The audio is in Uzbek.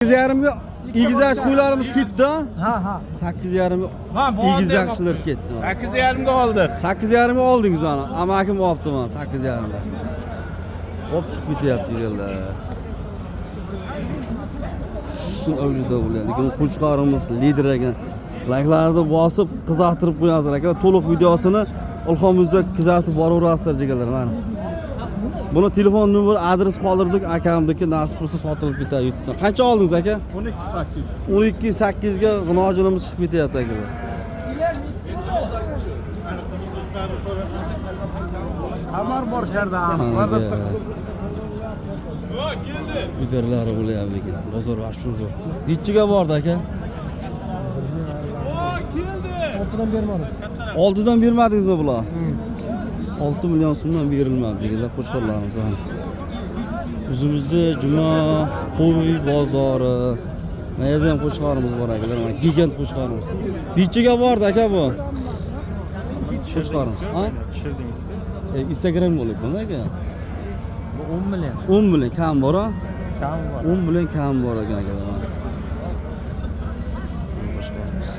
8,5 ga igizak qo'ylarimiz ketdi. Ha. 8,5 igizakchilar ketdi. 8,5 ga oldik. 8,5 ga oldingiz ana. Amakim olibdi-man 8,5 ga. Hop chiqib ketyapti yig'illar. Shun avjida bo'ladi. Lekin qo'chqorimiz lider ekan. Layklarni bosib qizartirib qo'yasizlar aka. To'liq videosini Ilhomimizda kuzatib boraverasizlar jigarlar mana. Buni telefon nomer, adres qoldirdik, akamniki nasib qilsa sotilib ketadi YouTube'dan. Qancha oldingiz aka? 12.8. 12.8 ga g'inojinimiz chiqib ketyapti aka. Xabar bor sharda ham. Uderlari bo'lyapti lekin bozor vaqti zo'r. Nechiga bordi aka? Oltidan bermadim. Oldidan bermadingizmi bular? 6 million so'mdan berilmadi deganlar qo'chqorlarimiz mana. O'zimizda juma qo'y bozori. Mana yerda ham qo'chqorimiz bor akalar, mana gigant qo'chqorimiz. Nechiga bordi aka bu? Qo'chqorimiz, ha? Instagram bo'libmi aka? 10 million. 10 million kam bor-a? Kam bor. 10 million kam bor ekan akalar. Mana qo'chqorimiz.